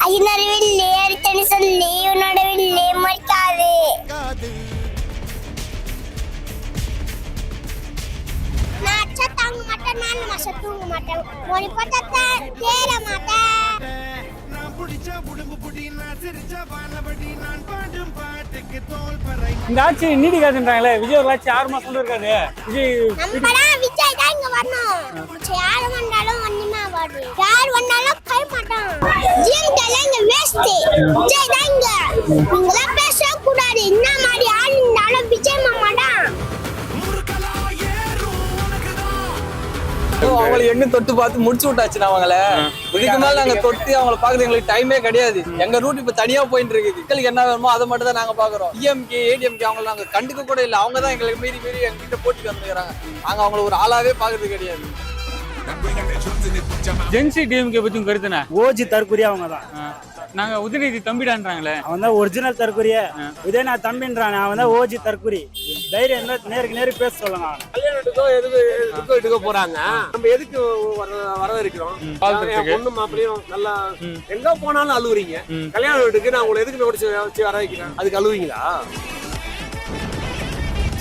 ஐநறிவில்லை அடுத்தனு சொல்லி உன்னோட வில்லை மறைக்காது. நான் அச்சா தாங்க மாட்டேன், நான் மாசம் தூங்க மாட்டேன், மணி பார்த்தா தேர மாட்டேன். இந்த ஆட்சி நீடிக்காதுன்றாங்களே. விஜய் ஒரு ஆட்சி 6 மாசம் இருக்காது. விஜய் தான் இங்க வரணும். யார் வந்தாலும் ஒண்ணுமே ஆகாது, யார் வந்தாலும் கை மாட்டான். இங்க வேஸ்ட். விஜய் தான் இங்க. நீங்களாம் பேசவே கூடாது. என்ன மாதிரி ஆள் இருந்தாலும் விஜய் மாமா தான். அவங்களை எண்ணு தொட்டு பார்த்து முடிச்சு விட்டாச்சு. அவங்கள இதுக்கு மேல நாங்க தொட்டு அவங்களை பாக்குறது எங்களுக்கு டைமே கிடையாது. எங்க ரூட் இப்ப தனியா போயிட்டு இருக்கு. மக்களுக்கு என்ன வேணுமோ அதை மட்டும் தான் நாங்க பாக்குறோம். டிஎம்கே ஏடிஎம்கே அவங்களை நாங்க கண்டுக்க கூட இல்லை. அவங்க தான் எங்களுக்கு மீறி எங்க கிட்ட போட்டிட்டு வந்துக்கிறாங்க. நாங்க அவங்களை ஒரு ஆளாவே பாக்குறது கிடையாது. ஜென்சி டிஎம்கே பத்தி கருத்துன ஓஜி தற்குறி அவங்க தான். நாங்க உதயநிதி தம்பிடான்றாங்களே. அவன் தான் ஒரிஜினல் தற்குறிய. இதே நான் தம்பின்றானே, அவன் தான் ஓஜி தற்குறி. தைரியம் இருந்தா நேருக்கு பேச சொல்லுங்க. கல்யாணத்துக்கோ எதுக்கோ எடுக்க போறாங்க. நம்ம எதுக்கு வரவேற்கிறோம்? பொண்ணு மாப்பிளையும் நல்லா எங்க போனாலும் அழுவுறீங்க. கல்யாண வீட்டுக்கு நான் உங்களை எதுக்கு வச்சு வர வைக்கிறேன், அதுக்கு அழுவீங்களா?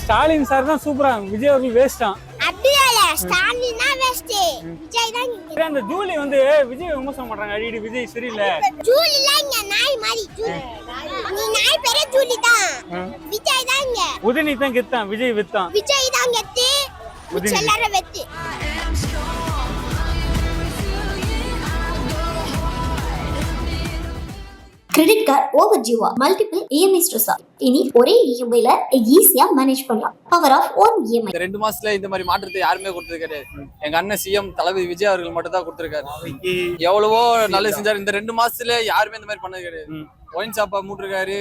ஸ்டாலின் சார் தான் சூப்பரா, விஜய் அவர்கள் வேஸ்டான். ஸ்டாலின் தான் வேஸ்ட். விஜய் தான் இங்க. அந்த ஜூலி வந்து விஜய் விமர்சனம் பண்றாங்க. அடிக்கடி விஜய் சரியில்லை. ஜூலி இல்ல, இங்க நாய் மாதிரி. நீ நாய் பேரே ஜூலி தான். விஜய் தான் இங்க. உதயநிதி தான் கெத்தான், விஜய் வெத்தான். விஜய் தான் கெத்து, எல்லாரும் வெத்து. கிரெடிட் கார்டு ஓவர் ஜியூவா, மல்டிபிள் இஎம்ஐ ஸ்ட்ரெஸ்ஸா? இனி ஒரே இஎம்ஐல ஈஸியா மேனேஜ் பண்ணலாம். Power of one EMI. 2 மாசத்துல இந்த மாதிரி மாற்றத்தை யாருமே கொடுத்தது கிடையாது. எங்க அண்ணன் சிஎம் தளபதி விஜய் அவர்கள் மட்டும் தான் கொடுத்திருக்காரு. எவ்வளவோ நல்லது செஞ்சாரு. இந்த 2 மாசத்துல யாருமே இந்த மாதிரி பண்ணது கிடையாது. ஒயின் ஷாப்பா மூட்டிருக்காரு,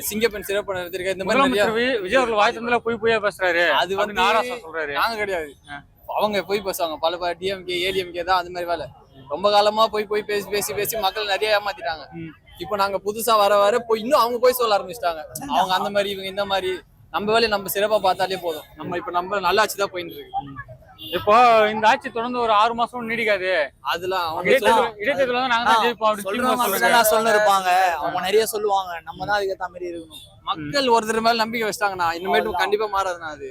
சிங்கப்பெண் சிறப்பு எடுத்திருக்காரு. இந்த மாதிரி விஜய் அவர்கள் வாய் தந்தல போய் பேசுறாரு. அது வந்து நாராசா சொல்றாரு. நாங்க கிடையாது, அவங்க போய் பேசுவாங்க. பல டிஎம்கே ஏடிஎம்கே தான் அந்த மாதிரி வேலை. ரொம்ப காலமா போய் பேசி மக்கள் நிறைய ஏமாத்திட்டாங்க. இப்ப நாங்க புதுசா வர போய் இன்னும் அவங்க போய் சொல்ல ஆரம்பிச்சிட்டாங்க. அவங்க அந்த மாதிரி, இவங்க இந்த மாதிரி. நம்ம வேலையை நம்ம சிறப்பா பார்த்தாலே போதும். நம்ம நல்லாட்சி தான் போயிட்டு இருக்கு. இப்போ இந்த ஆட்சி தொடர்ந்து ஒரு 6 மாசம் நீடிக்காது. அதெல்லாம் இடைத்தேர்தல் வந்து நாங்க தான் ஜெயிப்போம் சொல்ல இருப்பாங்க. அவங்க நிறைய சொல்லுவாங்க, நம்ம தான் அதுக்கு ஏத்த மாதிரி இருக்கணும். மக்கள் ஒருத்தர் மேல நம்பிக்கை வச்சிட்டாங்கண்ணா, இனிமேட்டு கண்டிப்பா மாறாதுண்ணா. அது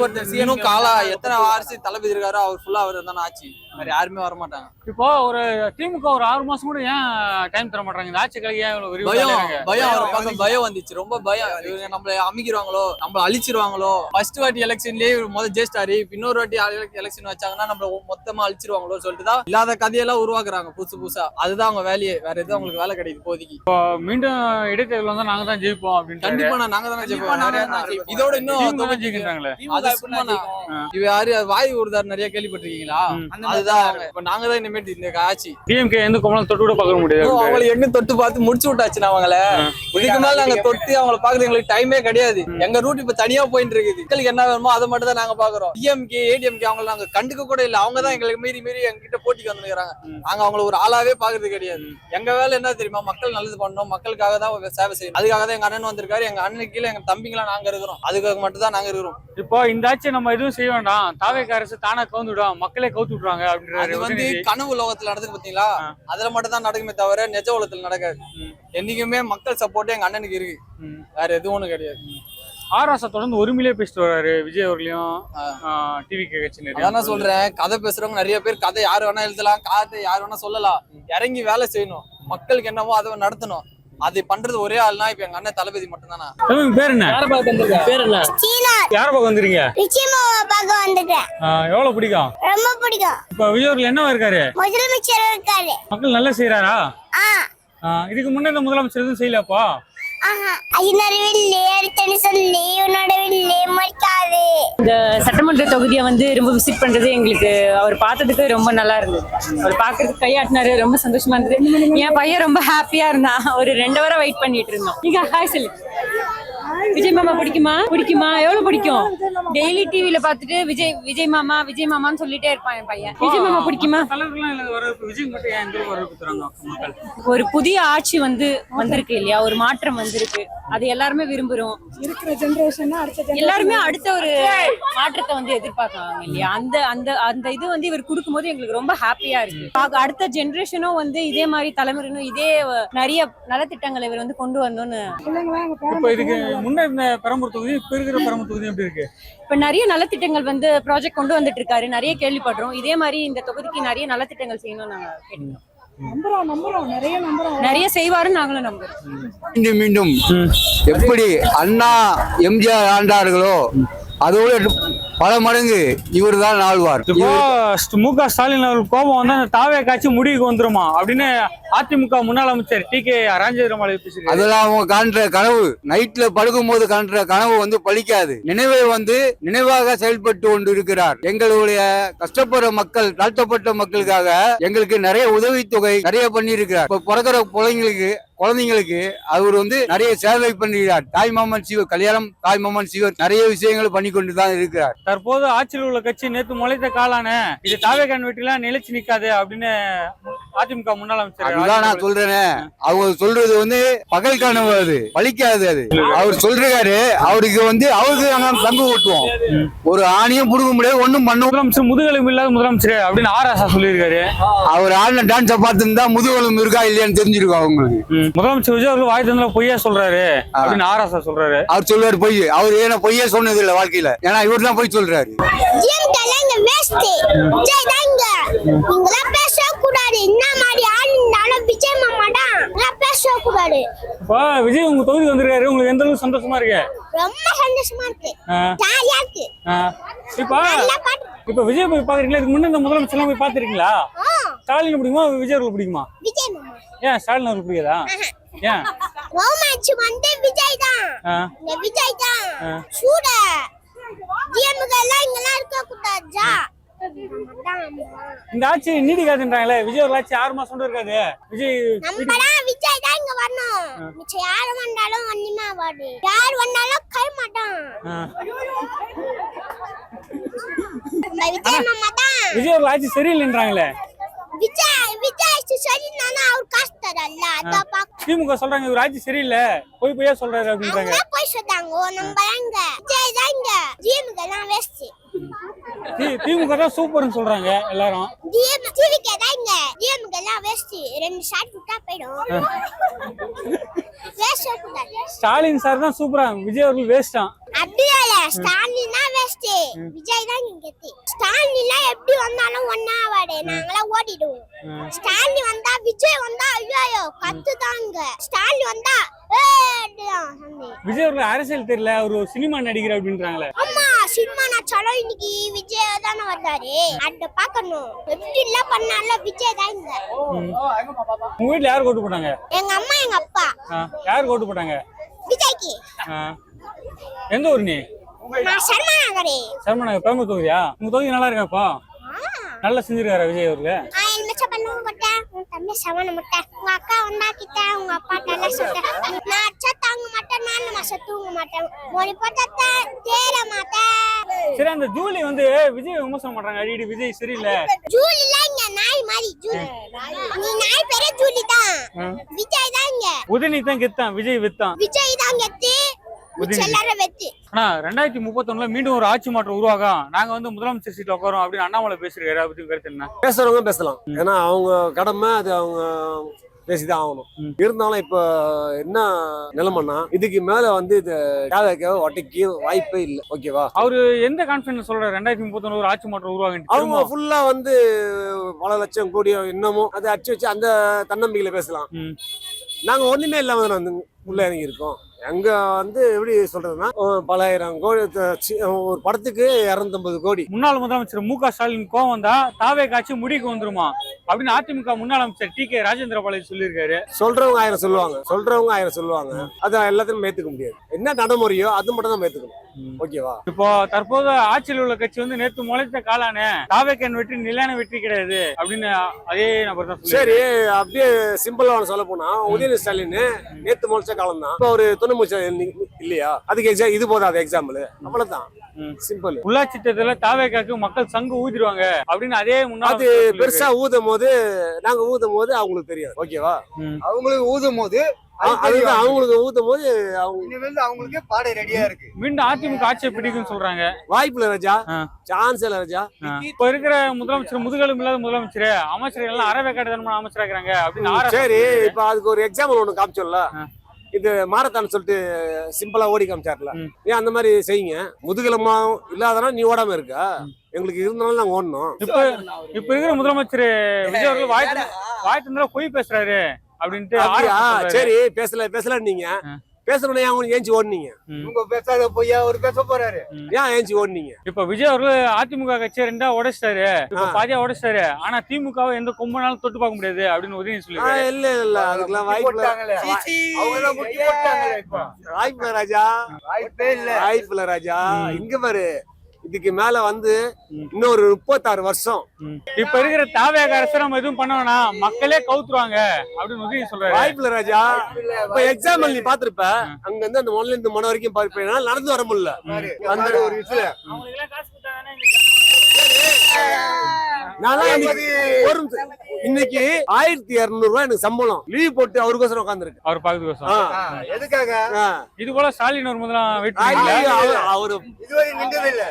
ஒருத்தர் காலா எத்தனை வாரிசு தளபதி இருக்காரோ அவர் ஃபுல்லா அவர் தானே ஆட்சி. வேற யாருமே வர மாட்டாங்க. இப்போ ஒரு திமுக ஒரு 6 மாசம் கூட ஏன் டைம் தர மாட்டாங்க? இந்த ஆட்சி கலைக்கு ஏன் பயம் வந்துச்சு. ரொம்ப பயம். இவங்க நம்மள அமைக்கிறாங்களோ, நம்மள அழிச்சிருவாங்களோ. ஃபர்ஸ்ட் வாட்டி எலெக்ஷன்லயே முதல் ஜெயிச்சிட்டாரு. இன்னொரு வாட்டி எலெக்ஷன் வச்சாங்கன்னா நம்மள மொத்தமா அழிச்சிருவாங்களோ சொல்லிட்டு தான் இல்லாத கதையெல்லாம் உருவாக்குறாங்க புதுசா. அதுதான் அவங்க வேலையே. வேற எதுவும் அவங்களுக்கு வேலை கிடையாது இப்போதைக்கு. மீண்டும் இடைத்தேர்தல் வந்து நாங்க தான் ஜெயிப்போம் அப்படின்னு. கண்டிப்பா நாங்க தானே ஜெயிப்போம். இதோட இன்னும் ஜெயிக்கிறாங்களே. இவ யாரு வாய் ஊர்தார் நிறைய கேள்விப்பட்டிருக்கீங்களா? அதுதான் இப்ப நாங்க தான் இனிமேட்டு இந்த ஆட்சி. டிஎம்கே எந்த கோமலம் தொட்டு கூட பார்க்க முடியாது. அவங்களை எண்ணு தொட்டு பார்த்து முடிச்சு விட்டாச்சு. அவங்கள இதுக்கு மேல நாங்க தொட்டு அவங்களை பாக்குறது எங்களுக்கு டைமே கிடையாது. எங்க ரூட் இப்ப தனியா போயிட்டு இருக்குது. மக்களுக்கு என்ன வேணுமோ அதை மட்டும் தான் நாங்க பாக்குறோம். டிஎம்கே ஏடிஎம்கே அவங்களை நாங்க கண்டுக்க கூட இல்லை. அவங்க தான் எங்களுக்கு மீறி எங்க கிட்ட போட்டிக்கு வந்துக்கிறாங்க. நாங்க அவங்களை ஒரு ஆளாவே பாக்குறது கிடையாது. எங்க வேலை என்ன தெரியுமா? மக்கள் நல்லது பண்ணணும், மக்களுக்காக தான் சேவை செய்யணும். அதுக்காக தான் எங்க அண்ணன் வந்திருக்காரு. எங்க அண்ணனுக்கு கீழே எங்க தம்பிங்களா நாங்க இருக்கிறோம். அதுக்காக மட்டும் தான் நாங்க இருக்கிறோம். இப்போ இந்த ஆட்சி நம்ம எதுவும் செய்ய வேண்டாம், தாவேக அரசு தானா கவுந்துடும், மக்களே கவுத்து விட்டுருவாங்க அப்படின்றாரு. அது வந்து கனவு உலகத்துல நடக்குது பாத்தீங்களா? அதுல மட்டும் தான் நடக்குமே தவிர நிஜ உலகத்துல நடக்காது. என்னைக்குமே மக்கள் சப்போர்ட் எங்க அண்ணனுக்கு இருக்கு. வேற எதுவும் ஒண்ணு கிடையாது. ஆராசா தொடர்ந்து ஒருமையிலே பேசிட்டு வர்றாரு விஜய் அவர்களையும் டிவி கட்சி. அதான் சொல்றேன், கதை பேசுறவங்க நிறைய பேர் கதை யாரு வேணா எழுதலாம், கதை யாரு வேணா சொல்லலாம். இறங்கி வேலை செய்யணும், மக்களுக்கு என்னவோ அதை நடத்தணும். அது பண்றது ஒரே ஆள்னா இப்ப எங்க அண்ணன் தளபதி மட்டும் தானா. பேர் என்ன? பேர் என்ன? யார பார்க்க வந்திருக்கீங்க? எவ்வளவு பிடிக்கும்? ரொம்ப பிடிக்கும். இப்ப விஜய் அவர்கள் என்னவா இருக்காரு? முதலமைச்சர் இருக்காரு. மக்கள் நல்லா செய்யறாரா? இதுக்கு முன்னே இந்த முதலமைச்சர் எதுவும் செய்யலப்பா? இந்த சட்டமன்ற தொகுதியை வந்து ரொம்ப விசிட் பண்றது எங்களுக்கு அவர் பார்த்ததுக்கு ரொம்ப நல்லா இருந்தது. அவர் பாக்குறதுக்கு கையாட்டினாரு, ரொம்ப சந்தோஷமா இருந்தது. என் பையன் ரொம்ப ஹாப்பியா இருந்தான். ஒரு 2 வாரம் வெயிட் பண்ணிட்டு இருந்தோம். நீங்க ஹாய் சொல்லு. விஜய் மாமா பிடிக்குமா? எவ்வளவு பிடிக்கும்? டெய்லி டிவில பாத்துட்டு விஜய் மாமான்னு சொல்லிட்டே இருப்பான் என் பையன். விஜய் மாமா பிடிக்குமா? தலைவர்கள்லாம் இல்ல வரவேற்பு விஜய் மட்டும் ஏன் இந்த வரவேற்பு தராங்க மக்கள்? ஒரு புதிய ஆட்சி வந்திருக்கு இல்லையா, ஒரு மாற்றம் வந்திருக்கு, அது எல்லாருமே விரும்புறோம். இருக்கிற ஜெனரேஷன் எல்லாருமே அடுத்த ஒரு மாற்றத்தை எதிர்பார்க்கறாங்க இல்லையா, அந்த இது இவர் கொடுக்கும்போது எங்களுக்கு ரொம்ப ஹாப்பியா இருக்கு. அடுத்த ஜெனரேஷனும் இதே மாதிரி தலைமுறையினும் இதே நிறைய நலத்திட்டங்களை இவர் கொண்டு வரணும்னு. இப்ப இதுக்கு முன்ன இருந்த பெரம்பூர் தொகுதி இப்ப இருக்கிற பெரம்பூர் தொகுதி எப்படி இருக்கு? இப்ப நிறைய நலத்திட்டங்கள் ப்ராஜெக்ட் கொண்டு வந்துட்டு இருக்காரு, நிறைய கேள்விப்படுறோம். இதே மாதிரி இந்த தொகுதிக்கு நிறைய நலத்திட்டங்கள் செய்யணும்னு நாங்க கேட்கிறோம். நிறைய செய்வாருன்னு நாங்களும் நம்புறோம். மீண்டும் எப்படி அண்ணா எம்ஜிஆர் ஆண்டார்களோ அதோட பல மடங்கு இவர் தான் ஆழ்வார். இப்போ மு.க. ஸ்டாலின் அவர்கள் கோபம் அந்த தாவே காட்சி முடிவுக்கு வந்துருமா அப்படின்னு அதிமுக முன்னாள் அமைச்சர் டி.கே. ராஜேந்திரபாலை பேசுறாரு. அதெல்லாம் அவங்க காண்ற கனவு, நைட்ல படுக்கும் போது காண்ற கனவு பலிக்காது. நினைவை நினைவாக செயல்பட்டு கொண்டு இருக்கிறார். எங்களுடைய கஷ்டப்படுற மக்கள், தாழ்த்தப்பட்ட மக்களுக்காக எங்களுக்கு நிறைய உதவித்தொகை நிறைய பண்ணி இருக்கிறார். இப்ப பிறக்கிற குழந்தைங்களுக்கு அவர் நிறைய சேவை பண்ணுகிறார். தாய்மாமன் சிவர் கல்யாணம், தாய்மாமன் சிவர் நிறைய விஷயங்களை பண்ணி கொண்டுதான் இருக்கிறார். தற்போது ஆட்சியில் உள்ள கட்சி நேற்று முளைத்த காலான இது தாவேகான் வெற்றிலாம் நிலைச்சு நிக்காது அப்படின்னு அதிமுக முன்னாள் அமைச்சர். அதுதான் நான் சொல்றேனே, அவங்க சொல்றது பகல் கனவு, அது பலிக்காது. அது அவர் சொல்றாரு, அவருக்கு அவருக்கு நாங்க பங்கு ஓட்டுவோம். ஒரு ஆணையும் புடுங்க முடியாது, ஒண்ணும் பண்ண. முதலமைச்சர் முதுகெலும்பு இல்லாத முதலமைச்சர் அப்படின்னு ஆராசா சொல்லியிருக்காரு. அவர் ஆடின டான்ஸை பார்த்துருந்தா முதுகெலும்பு இருக்கா இல்லையான்னு தெரிஞ்சிருக்கும் அவங்களுக்கு. முதலமைச்சர் விஜய் அவர்கள் வாய் தந்தல பொய்யா சொல்றாரு அப்படின்னு ஆராசா சொல்றாரு. அவர் சொல்றாரு பொய். அவர் ஏன்னா பொய்யா சொன்னது இல்ல வாழ்க்கையில, ஏன்னா இவர் தான் பொய் சொல்றாரு. விஜய் உங்க தொகுதிக்கு வந்திருக்காரு, உங்களுக்கு எந்த அளவுக்கு சந்தோஷமா இருக்கு? ரொம்ப சந்தோஷமா இருக்கு, ஜாலியா இருக்கு. இப்ப விஜய் போய் பாக்குறீங்களா? இதுக்கு முன்ன இந்த முதலமைச்சர் எல்லாம் போய் பாத்துருக்கீங்களா? ஸ்டாலின் பிடிக்குமா விஜய் அவர்கள் பிடிக்குமா? விஜய் மாமா. ஏன் ஸ்டாலின் அவர்கள் பிடிக்காதா? ஏன்? ரோமான்ஸ் விஜய் தான். விஜய் தான் சூட ஜிஎம்க எல்லாம் இங்கலாம் இருக்க கூடாதா? இந்த ஆட்சி நீடிக்காதுன்றாங்களே. விஜய் ஒரு ஆட்சி 6 மாசம் இருக்காது. விஜய் விஜய் தான் இங்க வரணும். மிச்சம் யாரு வந்தாலும் ஒண்ணுமே ஆகாது. யார் வந்தாலும் கை மாட்டான். விஜய் மாமா தான். விஜய் ஒரு ஆட்சி சரியில்லைன்றாங்களே. விஜய் சரியில்லைன்னா அவர் காசு தரல. அதான் பாக்க திமுக சொல்றாங்க இவர் ஆட்சி சரியில்லை, பொய்யா சொல்றாரு அப்படின்றாங்க. போய் சொல்றாங்க. நம்பறாங்க விஜய் தான் இங்க. ஜிஎம்க எல்லாம் வேஸ்ட். திமுக தான் சூப்பர்னு சொல்றாங்க எல்லாரும். டிவிக்கு தான் இங்க. ஜிஎம்க எல்லாம் வேஸ்ட். 2 ஷாட் விட்டா போய்டும். வேஸ்ட் கூடாது. ஸ்டாலின் சார் தான் சூப்பரா, விஜய் அவர்கள் வேஸ்டா. அப்படியே இல்ல, ஸ்டாலின் தான் வேஸ்ட், விஜய் தான் இங்க. ஸ்டாலின் எப்படி வந்தாலும் ஒண்ணா ஆவாடு, நாங்களாம் ஓடிடுவோம். ஸ்டாலின் வந்தா விஜய் வந்தா ஐயோ கத்துதாங்க. ஸ்டாலின் வந்தா விஜய் அவர்கள் அரசியல் தெரியல, ஒரு சினிமா நடிகர் அப்படின்றாங்களே. ஆமா, சினிமா நடிச்சாலும் இன்னைக்கு விஜய் தானே வந்தாரு. அத பாக்கணும். எப்படி இல்ல பண்ணால விஜய் தான் இங்க. உங்க வீட்ல யார் ஓட்டு போட்டாங்க? எங்க அம்மா எங்க அப்பா. யார் ஓட்டு போட்டாங்க? விஜய்க்கு. எந்த ஊர் நீ? நான் சர்மாநகர். சர்மாநகர் பெரம்பூர் தொகுதியா? உங்க தொகுதி நல்லா இருக்காப்பா? நல்லா செஞ்சிருக்காரா விஜய் அவர்கள்? தம்பி சமண முட்டை. உங்க அக்கா வந்தா கிட்ட உங்க அப்பா நல்லா சொல்ற. நான் அச்சா தாங்க மாட்டேன், 4 மாசம் தூங்க மாட்டேன், மொழி போட்ட தேர மாட்டேன். சரி, அந்த ஜூலி விஜய் விமர்சனம் பண்றாங்க அடிக்கடி. விஜய் சரியில்லை. ஜூலி இல்ல, இங்க நாய் மாதிரி ஜூலி. நீ நாய் பேரே ஜூலி தான். விஜய் தான் இங்க. உதயநிதி தான் கெத்தான், விஜய் வெத்தான். விஜய் தான் கெத்து, எல்லாரும் வெத்து. ஆனா 2031ல மீண்டும் ஒரு ஆட்சி மாற்றம் உருவாகும், நாங்க முதலமைச்சர் சீட்ல உட்காரோம் அப்படின்னு அண்ணாமலை பேசுறாரு. அதை பத்தி கருத்து என்ன? பேசுறவங்க பேசலாம், ஏன்னா அவங்க கடமை, அது அவங்க பேசிதான் ஆகணும். இருந்தாலும் இப்ப என்ன நிலைமைன்னா, இதுக்கு மேல இது ஒட்டைக்கு வாய்ப்பே இல்லை. ஓகேவா? அவரு எந்த கான்பிடன்ஸ் சொல்றாரு 2031 ஒரு ஆட்சி மாற்றம் உருவாகும்? அவங்க ஃபுல்லா பல லட்சம் கோடி இன்னமும் அதை அடிச்சு வச்சு அந்த தன்னம்பிக்கையில பேசலாம். நாங்க ஒண்ணுமே இல்லாம உள்ள இறங்கி இருக்கோம். அங்க எப்படி சொல்றதுன்னா, பல ஆயிரம் கோடி, ஒரு படத்துக்கு 250 கோடி. முன்னாள் முதலமைச்சர் மு.க. ஸ்டாலின் கோவம் வந்தா தாவே காட்சி முடிவுக்கு வந்துருமா அப்படின்னு அதிமுக முன்னாள் அமைச்சர் டி.கே. ராஜேந்திரபாலை சொல்லியிருக்காரு. சொல்றவங்க 1000 சொல்லுவாங்க, அதை எல்லாத்தையும் ஏத்துக்க முடியாது. என்ன நடைமுறையோ அது மட்டும் தான் ஏத்துக்கணும். ஓகேவா? இப்போ தற்போது ஆட்சியில் உள்ள கட்சி நேற்று முளைத்த காலான தாவேக்கான் வெற்றி நிலையான வெற்றி கிடையாது அப்படின்னு அதே நபர் தான். சரி, அப்படியே சிம்பிளா சொல்ல போனா, உதயநிதி ஸ்டாலின் நேத்து முளைச்ச காலம் தான். இப்போ ஒரு முதலமைச்சர் இல்லையா, அதுக்கு எக்ஸாம் இது போதாது எக்ஸாம்பிள், அவ்வளவுதான் சிம்பிள். உள்ளாட்சி தேர்தல தாவேக்காக்கு மக்கள் சங்கு ஊதிடுவாங்க அப்படின்னு அதே முன்னாடி அது பெருசா ஊதும் போது நாங்க ஊதும் போது அவங்களுக்கு தெரியாது. ஓகேவா, அவங்களுக்கு ஊதும் போது அதுதான் அவங்களுக்கு ஊதும் போது அவங்களுக்கு பாட ரெடியா இருக்கு. மீண்டும் அதிமுக ஆட்சியை பிடிக்கும்னு சொல்றாங்க. வாய்ப்புல ராஜா, சான்ஸ் இல்ல ராஜா. இப்ப இருக்கிற முதலமைச்சர் முதுகெலும்பு இல்லாத முதலமைச்சர், அமைச்சர்கள் எல்லாம் அறவேக்காடுதனமான அமைச்சராக்குறாங்க அப்படின்னு. சரி, இப்ப அதுக்கு ஒரு எக்ஸாம்பிள் ஒண்ணு காமிச்சோம்ல, இது மாரத்தான் சொல்லிட்டு சிம்பிளா ஓடி காமிச்சார்ல, ஏன் அந்த மாதிரி செய்யுங்க. முதுகெலும்பா இல்லாதனா நீ ஓடாம இருக்கா, எங்களுக்கு இருந்தாலும் நாங்க ஓடணும். இப்ப இருக்கிற முதலமைச்சர் விஜய் அவர்கள் வாய்ப்பு பொய் பேசுறாரு அப்படின்ட்டு. சரி, பேசல நீங்க பேசணும்னா ஏன் ஏஞ்சி ஓடுனீங்க? உங்க பேசாத பொய்யா ஒரு பேச போறாரு, ஏன் ஏஞ்சி ஓடுனீங்க? இப்ப விஜய் அவர்கள் அதிமுக கட்சியை 2 உடைச்சிட்டாரு, இப்ப பாதியா உடைச்சிட்டாரு. ஆனா திமுகவை எந்த கொம்பனாலும் தொட்டு பார்க்க முடியாது அப்படின்னு உதவி சொல்லி. இல்ல அதுக்கெல்லாம் வாய்ப்பு வாய்ப்பு ராஜா, வாய்ப்புல ராஜா. இங்க பாரு, இதுக்கு மேல வந்து இன்னொரு 36 வருஷம் இப்ப இருக்கிற தாவேக அரசு நம்ம எதுவும் பண்ணோம்னா மக்களே கவுத்துருவாங்க அப்படின்னு உதவி சொல்றாரு. வாய்ப்புல ராஜா. இப்ப எக்ஸாம்பிள் நீ பாத்துருப்ப, அங்க இருந்து அந்த முதல்ல இருந்து மன வரைக்கும் பாருப்பேன், நடந்து வர முடியல. அந்த ஒரு விஷயம் இன்னைக்கு 1200 ரூபாய் எனக்கு சம்பளம், லீவ் போட்டு அவருக்கோசரம் உட்காந்துருக்கு. அவர் பாக்குறதுக்கோசரம் எதுக்காக? இது போல ஸ்டாலின் ஒரு முதலாம் வெயிட் அவரு இதுவரை நின்றதே இல்ல.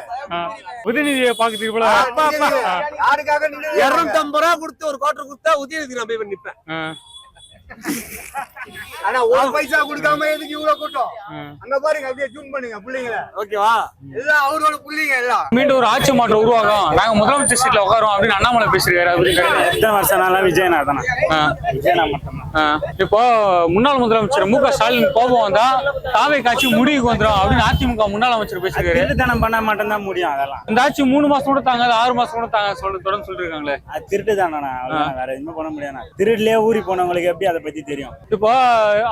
உதயநிதியை பாக்குறதுக்கு போல யாருக்காக 250 ரூபாய் கொடுத்து ஒரு குவார்டர் கொடுத்தா உதயநிதி நான் போய் நிப்பேன். ஆனா ஒரு பைசா கொடுக்காம எதுக்கு இவ்வளவு கூட்டம்? அங்க பாருங்க, அப்படியே ஜூம் பண்ணுங்க பிள்ளைங்கள. ஓகேவா, எல்லாம் அவரோட பிள்ளைங்க எல்லாம். மீண்டும் ஒரு ஆட்சி மாற்றம் உருவாகும், நாங்க முதலமைச்சர் சீட்ல உட்காரோம் அப்படின்னு அண்ணாமலை பேசிருக்காரு. எத்தனை வருஷம் விஜயனா தானே, விஜயனா மட்டும். இப்போ முன்னாள் முதலமைச்சர் மு க ஸ்டாலின் கோபம் வந்தா தாவே காட்சி முடிவுக்கு வந்துடும் அப்படின்னு அதிமுக முன்னாள் அமைச்சர் பேசிருக்காரு. திருட்டுத்தனம் பண்ண மட்டும் தான் முடியும். அதெல்லாம் இந்த ஆட்சி 3 மாசம் கூட தாங்க, 6 மாசம் கூட தாங்க தொடர்ந்து சொல்லிட்டு இருக்காங்களே. அது திருட்டு தானே, வேற எதுவுமே பண்ண முடியாது. திருட்டுலயே ஊறி போனவங்களுக்கு எப்படி அதை பத்தி தெரியும்? இப்போ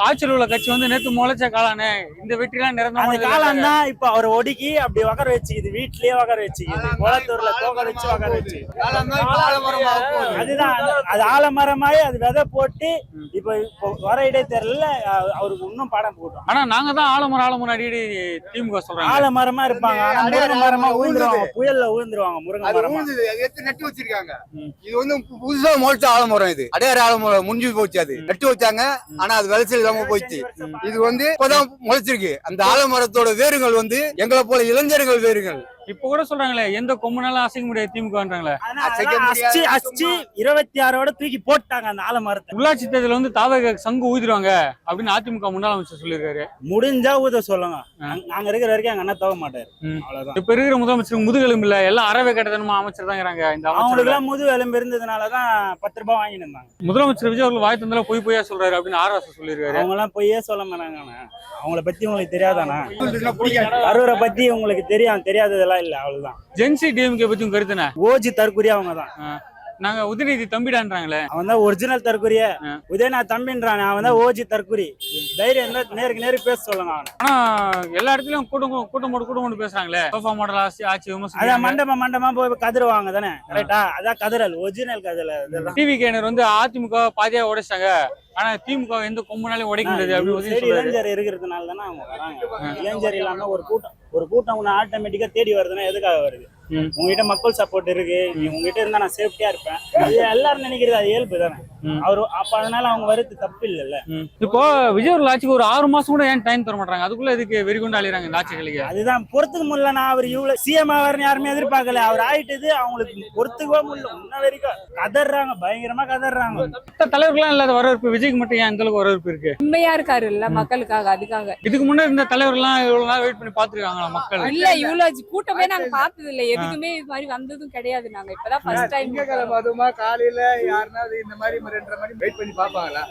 ஆட்சியில் உள்ள கட்சி வந்து நேத்து முளைச்ச காலானே, இந்த வெற்றி எல்லாம் நிரந்தரமான காலம் தான். இப்ப அவர் ஒடுக்கி அப்படி உட்கார வச்சுக்குது, வீட்லயே உட்கார வச்சுக்குது, குளத்தூர்ல தோக்க வச்சு உட்கார வச்சு. அதுதான், அது ஆலமரமாயி அது விதை போட்டு இப்ப வர இடைத்தேர்தல அவருக்கு இன்னும் பாடம் போட்டோம். ஆனா நாங்க தான் ஆலமரம் அடிக்கடி திமுக சொல்றாங்க. ஆலமரமா இருப்பாங்க, ஆனா முருங்கை மரமா ஊந்துருவாங்க, புயல்ல ஊந்துருவாங்க. முருங்கை மரமா நட்டு வச்சிருக்காங்க. இது வந்து புதுசா முளைச்ச ஆலமரம், இது அடையாறு ஆலமரம் முடிஞ்சு போச்சு. அது நட்டு வச்சாங்க, ஆனா அது விளைச்சல் இல்லாம போயிடுச்சு. இது வந்து இப்பதான் முளைச்சிருக்கு. அந்த ஆலமரத்தோட வேருங்கள் வந்து எங்களை போல இளைஞர்கள் வேருங்கள். இப்ப கூட சொல்றாங்களே, எந்த கொம்பனாலும் அசைக்க முடியாது திமுகன்றாங்களே. 26 தூக்கி போட்டாங்க அந்த ஆலமரத்தை. உள்ளாட்சி தேர்தல் வந்து தாவேக சங்கு ஊதிடுவாங்க அப்படின்னு அதிமுக முன்னாள் அமைச்சர் சொல்லியிருக்காரு. முடிஞ்சா ஊத சொல்லுங்க, நாங்க இருக்கிற வரைக்கும் எங்க அண்ணா தவ மாட்டாரு. அவ்வளவுதான். இப்ப இருக்கிற முதலமைச்சர் முதுகெலும்பு இல்ல, எல்லாம் அறவேக்காடுதனமா அமைச்சர் தாங்கிறாங்க. இந்த அவங்களுக்கு எல்லாம் முதுகெலும்பு இருந்ததுனாலதான் 10 ரூபாய் வாங்கிட்டு இருந்தாங்க. முதலமைச்சர் விஜய் அவர்கள் வாய் தந்தால பொய்யா சொல்றாரு அப்படின்னு ஆர்எஸ் சொல்லியிருக்காரு. அவங்க எல்லாம் பொய்யே சொல்ல மாட்டாங்க. அவங்கள பத்தி உங்களுக்கு தெரியாதானா? அரூரை பத்தி உங்களுக்கு தெரியாததெல்லாம் இல்ல. அவ்வளவுதான். ஜென்சி டிஎம்கே பத்தி உங்க கருத்துன? ஓஜி தற்குறி அவங்க தான். நாங்க உதயநிதி தம்பிடான்றாங்களே, அவன் தான் ஒரிஜினல் தற்குறிய. உதயநாத் தம்பின்றான், அவன் தான் ஓஜி தற்குறி. தைரியம் இருந்தா நேருக்கு பேச சொல்லுங்க அவன். ஆனா எல்லா இடத்துலயும் கூட்டம் போட்டு பேசுறாங்களே, சோஃபா மாடல் ஆட்சி விமர்சனம். அதான் மண்டபமா போய் கதறுவாங்க தானே, கரெக்டா? அதான் கதறல், ஒரிஜினல் கதறல். டிவி கேனர் வந்து அதிமுக பாதியா உடைச்சாங்க, ஆனா திமுக எந்த கொம்பனாலையும் உடைக்க முடியாது அப்படின்னு. இளைஞர் இருக்கிறதுனால தானே அவங்க வராங்க. இளைஞர் இல்லாம ஒரு கூட்டம் உன்னை ஆட்டோமேட்டிக்கா தேடி வருதுன்னா எதுக்காக வருது? உங்ககிட்ட மக்கள் சப்போர்ட் இருக்கு, உங்ககிட்ட இருந்தா நான் சேஃப்டியா இருப்பேன், எல்லாரும் நினைக்கிறது அது இயல்பு தானே. அவரு அப்ப அதனால அவங்க வருது தப்பு இல்ல. இப்போ விஜய் அவர்கள் ஆட்சிக்கு ஒரு 6 மாசம் கூட ஏன் டைம் தர மாட்டாங்க? அதுக்குள்ள இதுக்கு வெறிகொண்டு அழிறாங்க இந்த ஆட்சிகளுக்கு. அதுதான் பொறுத்துக்க முடியல. நான் அவர் இவ்வளவு சிஎம் ஆவார்னு யாருமே எதிர்பார்க்கல. அவர் ஆயிட்டது அவங்களுக்கு பொறுத்துக்கவே முடியல. இன்ன வரைக்கும் கதறாங்க, பயங்கரமா கதறாங்க. மற்ற தலைவர்கள்லாம் இல்லாத வரவேற்பு விஜய்க்கு மட்டும் ஏன் இந்த அளவுக்கு வரவேற்பு இருக்கு? உண்மையா இருக்காரு இல்ல மக்களுக்காக, அதுக்காக. இதுக்கு முன்னாடி இந்த தலைவர்கள்லாம் இவ்வளவு நாள் வெயிட் பண்ணி பாத்துருக்காங்களா மக்கள்? இல்ல, இவ்வளவு கூட்டமே நாங்க பார்த்தது இல்ல, எதுக்குமே இது மாதிரி வந்ததும் கிடையாது. நாங்க இப்பதான் ஃபர்ஸ்ட் டைம். அதுமா காலையில யாருனாவது இந்த மாதிரி 2:30 மணி வெயிட் பண்ணி பாப்பாங்களா?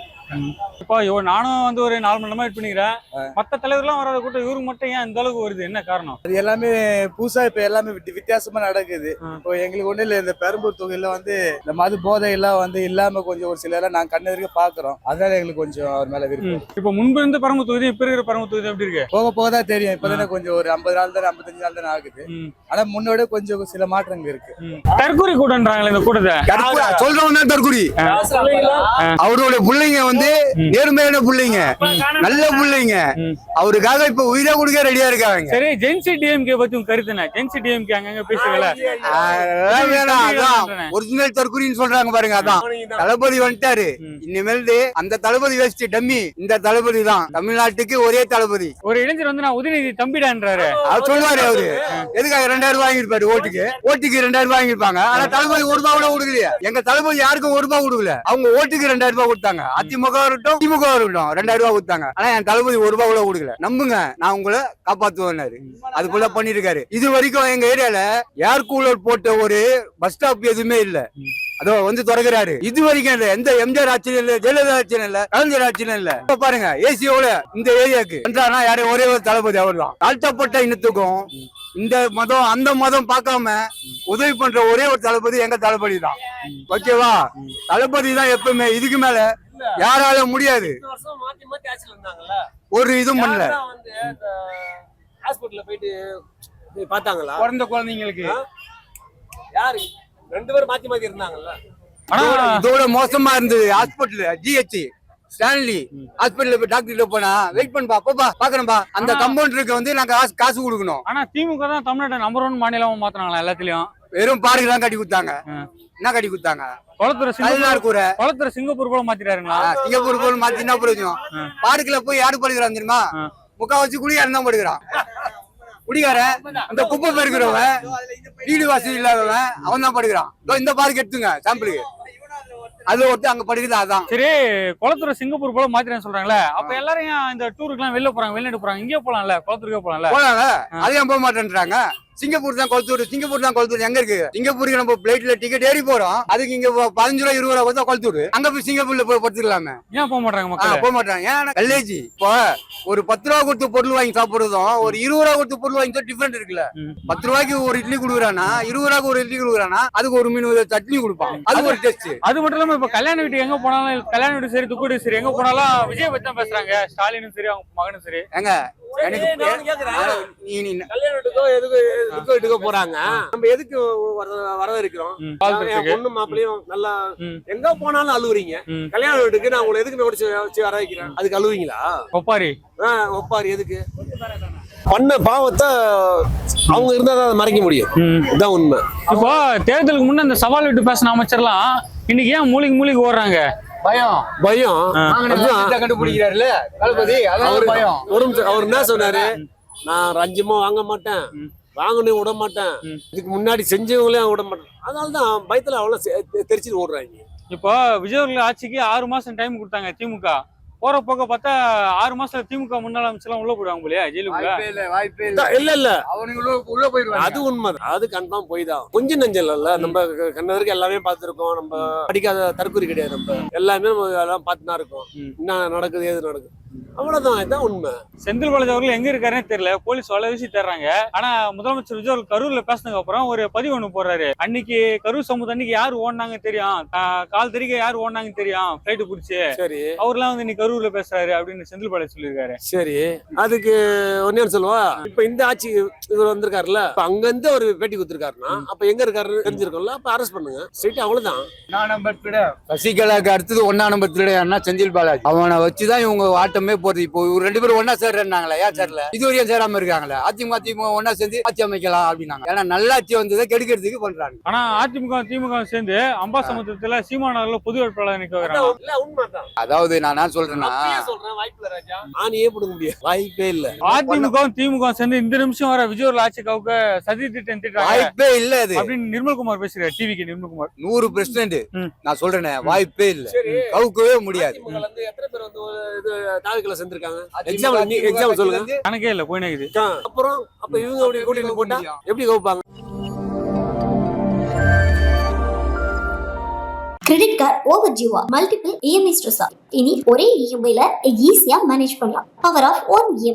இப்போ நானும் வந்து ஒரு 4 மணி நேரமா வெயிட் பண்ணிக்கிறேன். மத்த தலைவர்கள்லாம் வராத கூட்டம் இவருக்கு மட்டும் ஏன் இந்த அளவுக்கு வருது? என்ன காரணம்? அது எல்லாமே புதுசா இப்ப எல்லாமே வித்தியாசமா நடக்குது. இப்போ எங்களுக்கு ஒண்ணு இல்ல, இந்த பெரம்பூர் தொகுதியில வந்து இந்த மது போதை எல்லாம் வந்து இல்லாம கொஞ்சம் ஒரு சில எல்லாம் நாங்க கண்ணெதிர்க்க பாக்குறோம். அதனால எங்களுக்கு கொஞ்சம் அவர் மேல விருப்பம். இப்போ முன்பு இருந்த பெரம்பூர் தொகுதி இப்ப இருக்கிற பெரம்பூர் தொகுதி எப்படி இருக்கு? போக போகதான் தெரியும். இப்பதானே கொஞ்சம் ஒரு 50 நாள் தானே, 55 நாள் தானே ஆகுது. ஆனா முன்னோட கொஞ்சம் சில மாற்றங்கள் இருக்கு. தற்கொலை கூட்டம்ன்றாங்களே இந்த கூட்டத்தை. சொல்றவங்க தற்கொலை அவருடைய பிள்ளைங்க வந்து நேர்மையான பிள்ளைங்க, நல்ல பிள்ளைங்க. அவருக்காக இப்ப உயிரை கொடுக்க ரெடியா இருக்காங்க. சரி, ஜென்சி டிஎம்கே பத்தி உங்க கருத்து என்ன? ஜென்சி டிஎம்கே அங்கங்க பேசுறீங்களா? அதான் ஒரிஜினல் தற்கொலைன்னு சொல்றாங்க பாருங்க. அதான் தளபதி வந்துட்டாரு, இனிமேல் அந்த தளபதி வேஸ்ட் டம்மி. இந்த தளபதி தான் தமிழ்நாட்டுக்கு ஒரே தளபதி. ஒரு இளைஞர் வந்து நான் உதயநிதி தம்பிடான்றாரு. அவர் சொல்லுவாரு, அவரு எதுக்காக 2000 ரூபாய் வாங்கிருப்பாரு ஓட்டுக்கு 2000 ரூபாய் வாங்கிருப்பாங்க. ஆனா தளபதி 1 ரூபாய் கூட கொடுக்கலையா? எங்க தளபதி யாருக்கும் 1 ரூபாய் கொடுக்கல. அவங்க ஓட்டுக்கு 2000 ரூபாய் கொடுத்தாங்க. அதிமுக இருக்கட்டும் திமுக இருக்கட்டும் 2000 ரூபாய் கொடுத்தாங்க. ஆனா என் தளபதி 1 ரூபாய் கூட கொடுக்கல. நம்புங்க, நான் உங்களை காப்பாத்துவேன்னாரு. அது போல பண்ணிருக்காரு. இது வரைக்கும் எங்க ஏரியால ஏர் கூலர் போட்ட ஒரு பஸ் ஸ்டாப் எதுவுமே இல்ல. அதோ வந்து திறக்கிறாரு. இது வரைக்கும் இல்ல. எந்த எம்ஜிஆர் ஆட்சியும் இல்ல, ஜெயலலிதா ஆட்சியும் இல்ல, கலைஞர் ஆட்சியும் இல்ல. இப்ப பாருங்க, ஏசியோட இந்த ஏரியாக்கு என்றானா யாரும் ஒரே ஒரு தளபதி அவர் தான். தாழ்த்தப்பட்ட இனத்துக்கும் இந்த மதம் அந்த மதம் பார்க்காம உதவி பண்ற ஒரே ஒரு தளபதி எங்க தளபதி தான். ஓகேவா? தளபதி தான் எப்பவுமே. இதுக்கு மேல யாரால முடியாது. ஒரு இதுவும் பண்ணல. ஹாஸ்பிடல்ல போயிட்டு பார்த்தாங்களா பிறந்த குழந்தைங்களுக்கு? யாரு 2 பேரும் மாத்தி மாத்தி இருந்தாங்கல்ல. இதோட மோசமா இருந்தது ஹாஸ்பிட்டல். ஜிஹெச் ஸ்டான்லி ஹாஸ்பிட்டல் போய் டாக்டர் போனா வெயிட் பண்ணா பாக்குறேன்பா. அந்த கம்பவுண்டருக்கு வந்து நாங்க காசு கொடுக்கணும். ஆனா திமுக தான் தமிழ்நாடு நம்பர் 1 மாநிலமா மாத்தினாங்களா எல்லாத்துலயும்? வெறும் பார்க்கு தான் கட்டி கொடுத்தாங்க. என்ன கட்டி கொடுத்தாங்க? குளத்துறை சிங்கப்பூர் போல மாத்திட்டாருங்களா? சிங்கப்பூர் போல மாத்தினா பிரயோஜனம். பார்க்குல போய் யாரு படுக்கிறான் தெரியுமா? முக்கா வச்சு குடிகாரன் தான் படுக்கிறான். குடிகாரன் அந்த குப்பை பெருக்கிறவன், வீடு வசதி இல்லாதவன், அவன் தான் படுக்கிறான். இந்த பார்க் எடுத்துங்க சாம்பிளுக்கு. அது ஒருத்தர் அங்க படிக்குது. அதான் சரி. குளத்துறை சிங்கப்பூர் போல மாத்திரன்னு சொல்றாங்களே, அப்ப எல்லாரும் இந்த டூருக்கு எல்லாம் வெளில போறாங்க, வெளிநாடு போறாங்க. இங்கே போலாம்ல, குளத்துருக்கே போலாம்ல. அதையும் போக மாட்டேன்றாங்க. சிங்கப்பூர் தான் கொளத்தூர். எங்க இருக்கு? சிங்கப்பூருக்கு நம்ம பிளைட்ல டிக்கெட் ஏறி போறோம். அதுக்கு இங்க 15 ரூபாய் 20 ரூபாய் தான் கொளத்தூர். அங்க போய் சிங்கப்பூர்ல போய் படுத்துக்கலாமே. ஏன் போக மாட்டாங்க மக்கள்? போக மாட்டாங்க. ஏன்னா கல்லேஜி இப்போ ஒரு 10 ரூபா கொடுத்து பொருள் வாங்கி சாப்பிடுறதும் ஒரு 20 ரூபா கொடுத்து பொருள் வாங்கி டிஃபரெண்ட் இருக்குல்ல. 10 ரூபாய்க்கு ஒரு இட்லி கொடுக்குறானா, 20 ரூபாய்க்கு ஒரு இட்லி கொடுக்குறானா, அதுக்கு ஒரு மீன் சட்னி கொடுப்பான். அது ஒரு டேஸ்ட். அது மட்டும் இல்லாம இப்ப கல்யாண வீட்டு எங்க போனாலும், கல்யாண வீடு சரி துக்கூடி சரி எங்க போனாலும் விஜய் பத்தி தான் பேசுறாங்க. ஸ்டாலினும் சரி அவங்க மகனும் சரி. எங்க எனக்கு கல்யாணத்துக்கோ எதுக்கோ போறாங்க. நம்ம எதுக்கு வரவேற்கிறோம்? பொண்ணு மாப்பிளையும் நல்லா எங்க போனாலும் அழுவுறீங்க. கல்யாண வீட்டுக்கு நான் உங்களை எதுக்கு வச்சு வர வைக்கிறேன்? அதுக்கு அழுவீங்களா? ஒப்பாரி எதுக்கு? பண்ண பாவத்தை அவங்க இருந்தா தான் மறைக்க முடியும். இதுதான் உண்மை. இப்போ தேர்தலுக்கு முன்ன இந்த சவால் விட்டு பேசின அமைச்சர்லாம் இன்னைக்கு ஏன் மூலிகை ஓடுறாங்க? பயம் கண்டுபிடிக்கிறாருல தளபதி. அவர் என்ன சொன்னாரு? நான் ரஞ்சமா வாங்க மாட்டேன், வாங்கணும் விட மாட்டேன், இதுக்கு முன்னாடி செஞ்சவங்களே விட மாட்டேன். அதனாலதான் பயத்துல அவ்வளவு தெரிச்சுட்டு ஓடுறாங்க. இப்போ விஜய் அவர்கள் ஆட்சிக்கு 6 மாசம் டைம் கொடுத்தாங்க திமுக. போற போக்க பார்த்தா 6 மாசத்துல திமுக முன்னாள் அமைச்சர்லாம் உள்ள போயிடுவாங்க போலியா ஜெயிலுக்குள்ள? இல்ல உள்ள போயிடுவாங்க. அது உண்மை. அது கன்ஃபார்ம் போய் தான். கொஞ்சம் நெஞ்சல் இல்ல. நம்ம கண்ணதற்கு எல்லாமே பார்த்திருக்கோம். நம்ம படிக்காத தற்கொலை கிடையாது. நம்ம எல்லாமே எல்லாம் பார்த்து தான் இருக்கோம். என்ன நடக்குது ஏது நடக்குது அவ்வளவுதான். இதுதான் உண்மை. செந்தில் பாலாஜி அவர்கள் எங்க இருக்காருன்னு தெரியல. போலீஸ் வலை வீசி தர்றாங்க. ஆனா முதலமைச்சர் விஜய் அவர்கள் கரூர்ல பேசினதுக்கு அப்புறம் ஒரு பதிவு ஒண்ணு போடுறாரு. அன்னைக்கு கரூர் சமூகம் அன்னைக்கு யாரு ஓடினாங்க தெரியும், கால் தெரிக்க யாரு ஓடினாங்க தெரியும், பிளைட் பிடிச்சி. சரி, அவர்லாம் வந்து இன்னைக்கு கரூர்ல பேசுறாரு அப்படின்னு செந்தில் பாலாஜி சொல்லியிருக்காரு. சரி, அதுக்கு ஒன்னே சொல்லுவா. இப்ப இந்த ஆட்சி இவர் வந்திருக்காருல்ல, அங்க இருந்து ஒரு பேட்டி கொடுத்திருக்காருன்னா அப்ப எங்க இருக்காருன்னு தெரிஞ்சிருக்கோம்ல. அப்ப அரெஸ்ட் பண்ணுங்க. ஸ்ட்ரெயிட் அவ்வளவுதான். சசிகலாக்கு அடுத்தது 1ஆம் நம்பர் திருடையான்னா செந்தில் பாலாஜி. அவனை வச்சுதான் இவங்க ஆட்டமே போறது. இப்போ 2 பேரும் ஒன்னா சேர்றாங்களா? ஏன் சேரல? இது வரையும் சேராம இருக்காங்களா? அதிமுக ஒன்னா சேர்ந்து ஆட்சி அமைக்கலாம் அப்படின்னாங்க. ஏன்னா நல்லாட்சி வந்ததை கெடுக்கிறதுக்கு பண்றாங்க. ஆனா அதிமுக திமுக சேர்ந்து அம்பாசமுத்திரத்துல சீமானவர்ல பொது வேட்பாளர் நிக்க வைக்கிறாங்க. அதாவது நான் சொல்றேன்னா ஆணியே போட முடியாது, வாய்ப்பே இல்ல. அதிமுக திமுக சேர்ந்து இந்த நிமிஷம் வர விஜய் அவர்கள் ஆட்சிக்காவுக்கு சதி திட்டம் வாய்ப்பே இல்ல அது அப்படின்னு நிர்மல்குமார் பேசுறாரு. டிவிக்கு நிர்மல்குமார் 100% நான் சொல்றேன், வாய்ப்பே இல்ல, கவுக்கவே முடியாது. எத்தனை பேர் வந்து தாவிக்கல செஞ்சிருக்காங்க? எக்ஸாம்பிள் சொல்லுங்க. கணக்கே இல்ல போயினது. அப்புறம் அப்ப இவங்க கூட்டிட்டு போட்டா எப்படி கவுப்பாங்க? கிரெடிட் கார்டு ஓவர் ஜீவா மல்டிபிள் இஎம்ஐ ஸ்ட்ரெஸ். இனி ஒரே இஎம்ஐல ஈஸியா மேனேஜ் பண்ணலாம். Power of one EMI.